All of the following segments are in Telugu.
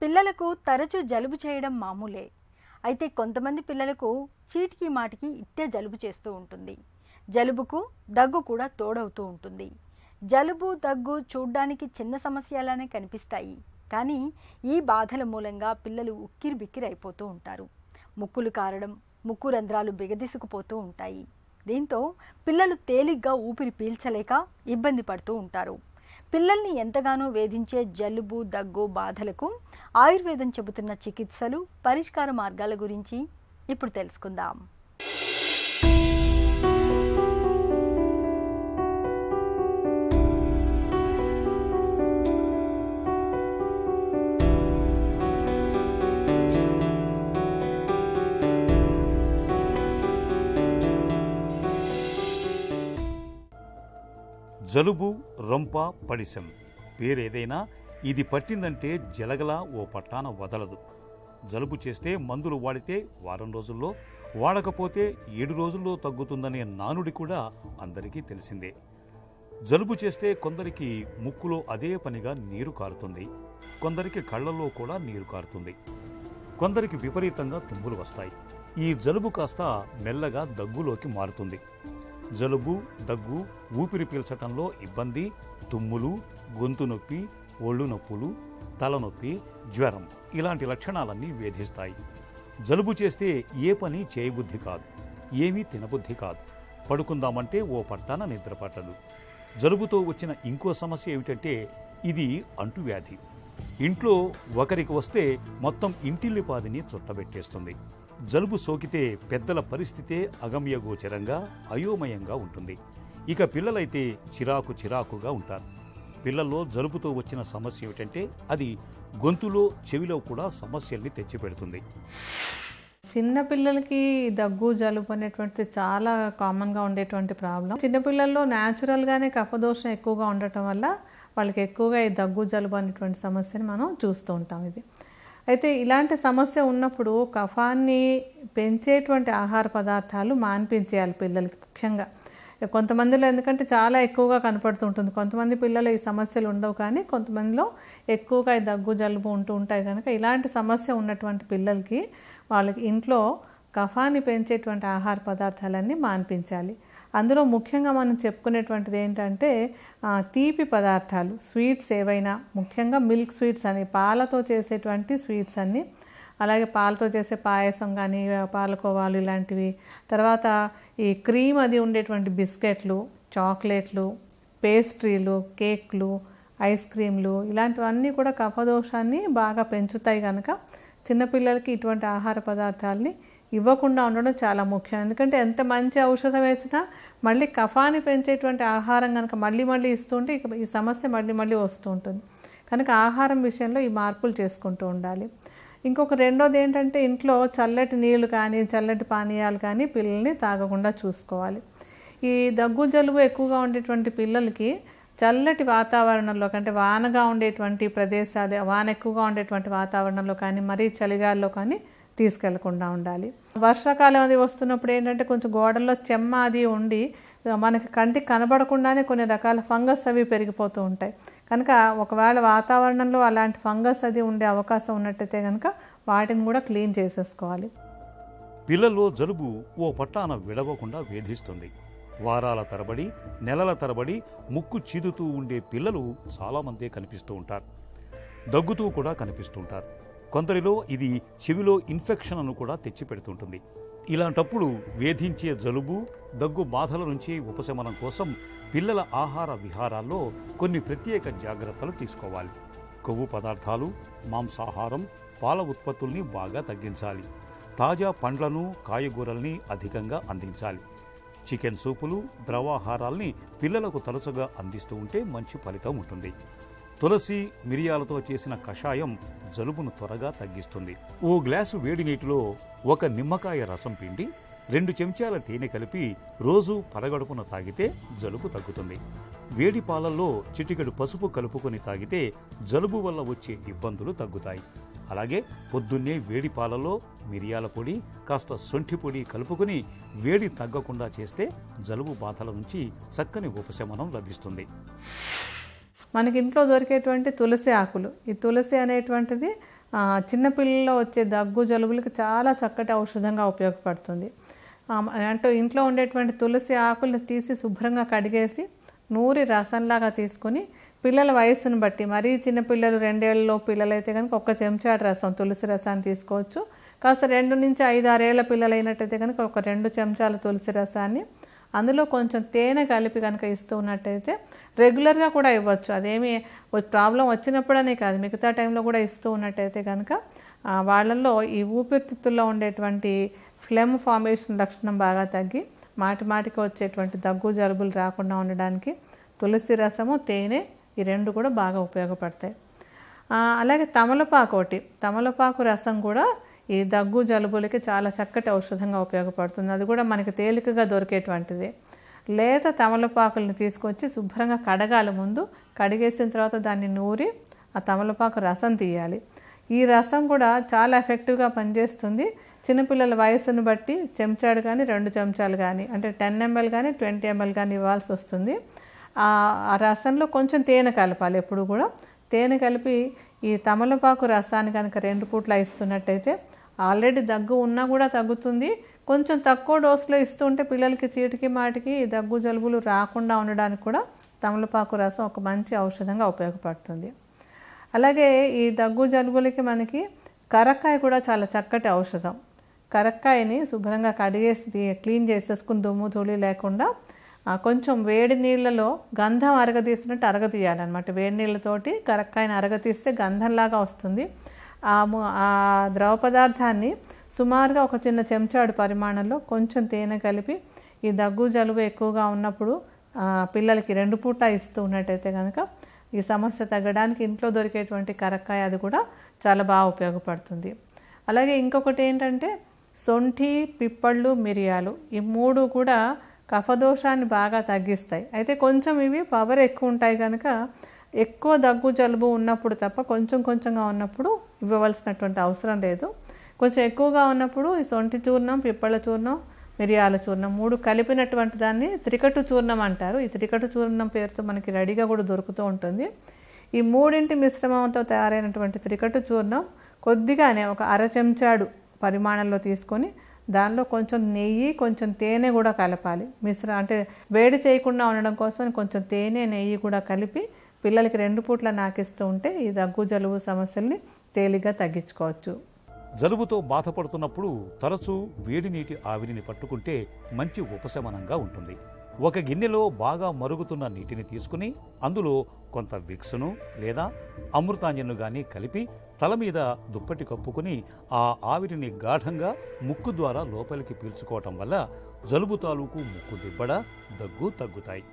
పిల్లలకు తరచూ జలుబు చేయడం మామూలే. అయితే కొంతమంది పిల్లలకు చీటికి మాటికి ఇట్టే జలుబు చేస్తూ ఉంటుంది. జలుబుకు దగ్గు కూడా తోడవుతూ ఉంటుంది. జలుబు, దగ్గు చూడ్డానికి చిన్న సమస్యలానే కనిపిస్తాయి. కానీ ఈ బాధల మూలంగా పిల్లలు ఉక్కిరిబిక్కిరి అయిపోతూ ఉంటారు. ముక్కులు కారడం, ముక్కు రంధ్రాలు బిగదీసుకుపోతూ ఉంటాయి. దీంతో పిల్లలు తేలిగ్గా ఊపిరి పీల్చలేక ఇబ్బంది పడుతూ ఉంటారు. పిల్లల్ని ఎంతగానో వేధించే జలుబు, దగ్గు బాధలకు ఆయుర్వేదం చెబుతున్న చికిత్సలు, పరిష్కార మార్గాల గురించి ఇప్పుడు తెలుసుకుందాం. జలుబు, రొంప, పడిశం పేరేదైనా ఇది పట్టిందంటే జలగలా ఓ పట్టాన వదలదు. జలుబు చేస్తే మందులు వాడితే వారం రోజుల్లో, వాడకపోతే 7 రోజుల్లో తగ్గుతుందనే నానుడి కూడా అందరికీ తెలిసిందే. జలుబు చేస్తే కొందరికి ముక్కులో అదే పనిగా నీరు కారుతుంది, కొందరికి కళ్ళల్లో కూడా నీరు కారుతుంది, కొందరికి విపరీతంగా తుమ్ములు వస్తాయి. ఈ జలుబు కాస్త మెల్లగా దగ్గులోకి మారుతుంది. జలుబు, దగ్గు, ఊపిరి పీల్చటంలో ఇబ్బంది, తుమ్ములు, గొంతు నొప్పి, ఒళ్ళు నొప్పులు, తలనొప్పి, జ్వరం ఇలాంటి లక్షణాలన్నీ వేధిస్తాయి. జలుబు చేస్తే ఏ పని చేయబుద్ధి కాదు, ఏమీ తినబుద్ధి కాదు, పడుకుందామంటే ఓ పట్టాన నిద్ర పట్టదు. జలుబుతో వచ్చిన ఇంకో సమస్య ఏమిటంటే ఇది అంటువ్యాధి. ఇంట్లో ఒకరికి వస్తే మొత్తం ఇంటిల్లిపాదిని చుట్టబెట్టేస్తుంది. జలుబు సోకితే పెద్దల పరిస్థితే అగమ్యగోచరంగా, అయోమయంగా ఉంటుంది. ఇక పిల్లలైతే చిరాకుగా ఉంటారు. పిల్లల్లో జలుబుతో వచ్చిన సమస్య ఏమిటంటే అది గొంతులో, చెవిలో కూడా సమస్యల్ని తెచ్చిపెడుతుంది. చిన్న పిల్లలకి దగ్గు, జలుబు అనేటువంటిది చాలా కామన్గా ఉండేటువంటి ప్రాబ్లం. చిన్నపిల్లల్లో న్యాచురల్గానే కఫదోషం ఎక్కువగా ఉండటం వల్ల వాళ్ళకి ఎక్కువగా ఈ దగ్గు, జలుబు అనేటువంటి సమస్యని మనం చూస్తూ ఉంటాం. ఇది అయితే ఇలాంటి సమస్య ఉన్నప్పుడు కఫాన్ని పెంచేటువంటి ఆహార పదార్థాలు మాన్పించేయాలి పిల్లలకి. ముఖ్యంగా కొంతమందిలో ఎందుకంటే చాలా ఎక్కువగా కనపడుతుంటుంది, కొంతమంది పిల్లలు ఈ సమస్యలు ఉండవు, కానీ కొంతమందిలో ఎక్కువగా ఈ దగ్గు, జలుబు ఉంటూ ఉంటాయి. కనుక ఇలాంటి సమస్య ఉన్నటువంటి పిల్లలకి వాళ్ళకి ఇంట్లో కఫాన్ని పెంచేటువంటి ఆహార పదార్థాలన్నీ మాన్పించాలి. అందులో ముఖ్యంగా మనం చెప్పుకునేటువంటిది ఏంటంటే తీపి పదార్థాలు, స్వీట్స్ ఏవైనా, ముఖ్యంగా మిల్క్ స్వీట్స్ అని, పాలతో చేసేటువంటి స్వీట్స్ అన్నీ, అలాగే పాలతో చేసే పాయసం కానీ, పాలకోవాలు ఇలాంటివి, తర్వాత ఈ క్రీమ్ అది ఉండేటువంటి బిస్కెట్లు, చాక్లెట్లు, పేస్ట్రీలు, కేక్లు, ఐస్ క్రీమ్లు ఇలాంటివన్నీ కూడా కఫదోషాన్ని బాగా పెంచుతాయి. కనుక చిన్నపిల్లలకి ఇటువంటి ఆహార పదార్థాలని ఇవ్వకుండా ఉండడం చాలా ముఖ్యం. ఎందుకంటే ఎంత మంచి ఔషధం వేసినా మళ్ళీ కఫాన్ని పెంచేటువంటి ఆహారం కనుక మళ్ళీ ఇస్తుంటే ఇక ఈ సమస్య మళ్ళీ వస్తూ ఉంటుంది. కనుక ఆహారం విషయంలో ఈ మార్పులు చేసుకుంటూ ఉండాలి. ఇంకొక రెండోది ఏంటంటే ఇంట్లో చల్లటి నీళ్లు కానీ, చల్లటి పానీయాలు కానీ పిల్లల్ని తాగకుండా చూసుకోవాలి. ఈ దగ్గు, జలుబు ఎక్కువగా ఉండేటువంటి పిల్లలకి చల్లటి వాతావరణంలో అంటే వానగా ఉండేటువంటి ప్రదేశాలు, వాన ఎక్కువగా ఉండేటువంటి వాతావరణంలో కానీ, మరీ చలిగాల్లో కానీ తీసుకెళ్లకుండా ఉండాలి. వర్షాకాలం అది వస్తున్నప్పుడు ఏంటంటే కొంచెం గోడల్లో చెమ్మ అది ఉండి మనకి కంటికి కనబడకుండానే కొన్ని రకాల ఫంగస్ అవి పెరిగిపోతూ ఉంటాయి. కనుక ఒకవేళ వాతావరణంలో అలాంటి ఫంగస్ అది ఉండే అవకాశం ఉన్నట్టయితే కనుక వాటిని కూడా క్లీన్ చేసేసుకోవాలి. పిల్లల్లో జలుబు ఓ పట్టాన విడవకుండా వేధిస్తుంది. వారాల తరబడి, నెలల తరబడి ముక్కు చీదుతూ ఉండే పిల్లలు చాలామందే కనిపిస్తూ ఉంటారు. దగ్గుతూ కూడా కనిపిస్తుంటారు. కొందరిలో ఇది చెవిలో ఇన్ఫెక్షన్ను కూడా తెచ్చిపెడుతుంటుంది. ఇలాంటప్పుడు వేధించే జలుబు, దగ్గు బాధల నుంచి ఉపశమనం కోసం పిల్లల ఆహార విహారాల్లో కొన్ని ప్రత్యేక జాగ్రత్తలు తీసుకోవాలి. కొవ్వు పదార్థాలు, మాంసాహారం, పాల ఉత్పత్తుల్ని బాగా తగ్గించాలి. తాజా పండ్లను, కాయగూరల్ని అధికంగా అందించాలి. చికెన్ సూపులు, ద్రవాహారాల్ని పిల్లలకు తరచుగా అందిస్తూ ఉంటే మంచి ఫలితం ఉంటుంది. తులసి, మిరియాలతో చేసిన కషాయం జలుబును త్వరగా తగ్గిస్తుంది. ఓ గ్లాసు వేడి నీటిలో 1 నిమ్మకాయ రసం పిండి 2 చెంచాల తేనె కలిపి రోజు పరగడుపున తాగితే జలుబు తగ్గుతుంది. వేడి పాలల్లో చిటికెడు పసుపు కలుపుకొని తాగితే జలుబు వల్ల వచ్చే ఇబ్బందులు తగ్గుతాయి. అలాగే పొద్దున్నే వేడి పాలలో మిరియాల పొడి, కాస్త సొంఠి పొడి కలుపుకొని వేడి తగ్గకుండా చేస్తే జలుబు బాధల నుంచి చక్కని ఉపశమనం లభిస్తుంది. మనకి ఇంట్లో దొరికేటువంటి తులసి ఆకులు, ఈ తులసి అనేటువంటిది చిన్నపిల్లల్లో వచ్చే దగ్గు జలుబులకి చాలా చక్కటి ఔషధంగా ఉపయోగపడుతుంది. అంటే ఇంట్లో ఉండేటువంటి తులసి ఆకులు తీసి శుభ్రంగా కడిగేసి నూరి రసంలాగా తీసుకొని పిల్లల వయసును బట్టి, మరీ చిన్నపిల్లలు 2 ఏళ్ళలో పిల్లలైతే కనుక 1 చెంచాడు రసం, తులసి రసాన్ని తీసుకోవచ్చు. కాస్త 2 నుంచి 5-6 ఏళ్ల పిల్లలు అయినట్టయితే కనుక 2 చెంచాల తులసి రసాన్ని, అందులో కొంచెం తేనె కలిపి కనుక ఇస్తూ ఉన్నట్టయితే రెగ్యులర్గా కూడా ఇవ్వచ్చు. అదేమి ప్రాబ్లం వచ్చినప్పుడనే కాదు, మిగతా టైంలో కూడా ఇస్తూ ఉన్నట్టయితే కనుక వాళ్ళల్లో ఈ ఊపిరితిత్తుల్లో ఉండేటువంటి ఫ్లెమ్ ఫార్మేషన్ లక్షణం బాగా తగ్గి మాటికి వచ్చేటువంటి దగ్గు జలుబులు రాకుండా ఉండడానికి తులసి రసము, తేనె ఈ 2 కూడా బాగా ఉపయోగపడతాయి. అలాగే తమలపాకు రసం కూడా ఈ దగ్గు జలుబులకి చాలా చక్కటి ఔషధంగా ఉపయోగపడుతుంది. అది కూడా మనకి తేలికగా దొరికేటువంటిది. లేత తమలపాకులను తీసుకొచ్చి శుభ్రంగా కడగాలి. ముందు కడిగేసిన తర్వాత దాన్ని నూరి ఆ తమలపాకు రసం తీయాలి. ఈ రసం కూడా చాలా ఎఫెక్టివ్గా పనిచేస్తుంది. చిన్నపిల్లల వయసును బట్టి చెంచాడు కానీ 2 చెంచాలు కానీ, అంటే 10 ml కానీ 20 ml కానీ ఇవ్వాల్సి వస్తుంది. ఆ రసంలో కొంచెం తేనె కలపాలి. ఎప్పుడు కూడా తేనె కలిపి ఈ తమలపాకు రసాన్ని కనుక 2 పూట్ల ఇస్తున్నట్టయితే ఆల్రెడీ దగ్గు ఉన్నా కూడా తగ్గుతుంది. కొంచెం తక్కువ డోసులో ఇస్తుంటే పిల్లలకి చీటికి మాటికి దగ్గు జలుబులు రాకుండా ఉండడానికి కూడా తమలపాకు రసం ఒక మంచి ఔషధంగా ఉపయోగపడుతుంది. అలాగే ఈ దగ్గు జలుబులకి మనకి కరక్కాయ కూడా చాలా చక్కటి ఔషధం. కరక్కాయని శుభ్రంగా కడిగేసి క్లీన్ చేసేసుకుని దుమ్ము ధూళి లేకుండా కొంచెం వేడి నీళ్ళలో గంధం అరగదీసినట్టు అరగతీయాలన్నమాట. వేడి నీళ్ళతోటి కరక్కాయని అరగతీస్తే గంధంలాగా వస్తుంది. ఆ ద్రవ పదార్థాన్ని సుమారుగా 1 చిన్న చెంచాడు పరిమాణంలో కొంచెం తేనె కలిపి ఈ దగ్గు జలుబు ఎక్కువగా ఉన్నప్పుడు పిల్లలకి 2 పూట ఇస్తూ ఉన్నట్టయితే కనుక ఈ సమస్య తగ్గడానికి ఇంట్లో దొరికేటువంటి కరక్కాయ అది కూడా చాలా బాగా ఉపయోగపడుతుంది. అలాగే ఇంకొకటి ఏంటంటే సొంఠి, పిప్పళ్ళు, మిరియాలు ఈ 3 కూడా కఫదోషాన్ని బాగా తగ్గిస్తాయి. అయితే కొంచెం ఇవి పవర్ ఎక్కువ ఉంటాయి కనుక ఎక్కువ దగ్గు జలుబు ఉన్నప్పుడు తప్ప కొంచెంగా ఉన్నప్పుడు ఇవ్వవలసినటువంటి అవసరం లేదు. కొంచెం ఎక్కువగా ఉన్నప్పుడు ఈ సొంటి చూర్ణం, పిప్పళ్ళ చూర్ణం, మిరియాల చూర్ణం 3 కలిపినటువంటి దాన్ని త్రికటు చూర్ణం అంటారు. ఈ త్రికటు చూర్ణం పేరుతో మనకి రెడీగా కూడా దొరుకుతూ ఉంటుంది. ఈ 3 మిశ్రమంతో తయారైనటువంటి త్రికటు చూర్ణం కొద్దిగానే 1/2 చెంచాడు పరిమాణంలో తీసుకొని దానిలో కొంచెం నెయ్యి, కొంచెం తేనె కూడా కలపాలి. అంటే వేడి చేయకుండా ఉండడం కోసం కొంచెం తేనె, నెయ్యి కూడా కలిపి పిల్లలకి 2 పూట్ల నాకిస్తూ ఉంటే ఈ దగ్గు జలుబు సమస్యల్ని తేలిగ్గా తగ్గించుకోవచ్చు. జలుబుతో బాధపడుతున్నప్పుడు తరచూ వేడి నీటి ఆవిరిని పట్టుకుంటే మంచి ఉపశమనంగా ఉంటుంది. 1 గిన్నెలో బాగా మరుగుతున్న నీటిని తీసుకుని అందులో కొంత విక్స్ను లేదా అమృతాంజన్ను గాని కలిపి తల మీద దుప్పటి కప్పుకుని ఆ ఆవిరిని గాఢంగా ముక్కు ద్వారా లోపలికి పీల్చుకోవటం వల్ల జలుబు తాలూకు ముక్కు దిబ్బడ, దగ్గు తగ్గుతాయి.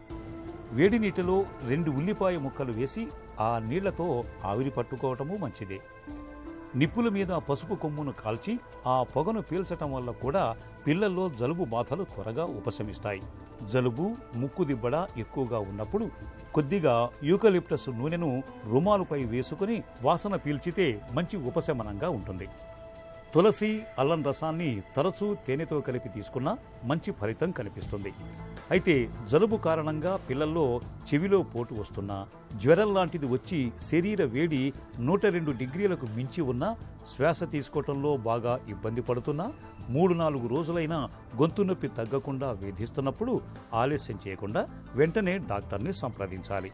వేడి నీటిలో 2 ఉల్లిపాయ ముక్కలు వేసి ఆ నీళ్లతో ఆవిరి పట్టుకోవటము మంచిదే. నిప్పుల మీద పసుపు కొమ్మును కాల్చి ఆ పొగను పీల్చటం వల్ల కూడా పిల్లల్లో జలుబు బాధలు త్వరగా ఉపశమిస్తాయి. జలుబు, ముక్కు దిబ్బడ ఎక్కువగా ఉన్నప్పుడు కొద్దిగా యూకలిప్టస్ నూనెను రుమాలుపై వేసుకుని వాసన పీల్చితే మంచి ఉపశమనంగా ఉంటుంది. తులసి, అల్లం రసాన్ని తరచూ తేనెతో కలిపి తీసుకున్నా మంచి ఫలితం కనిపిస్తుంది. అయితే జలుబు కారణంగా పిల్లల్లో చెవిలో పోటు వస్తున్నా, జ్వరం లాంటిది వచ్చి శరీర వేడి 102 డిగ్రీలకు మించి ఉన్నా, శ్వాస తీసుకోవటంలో బాగా ఇబ్బంది పడుతున్నా, 3-4 రోజులైనా గొంతు నొప్పి తగ్గకుండా వేధిస్తున్నప్పుడు ఆలస్యం చేయకుండా వెంటనే డాక్టర్ని సంప్రదించాలి.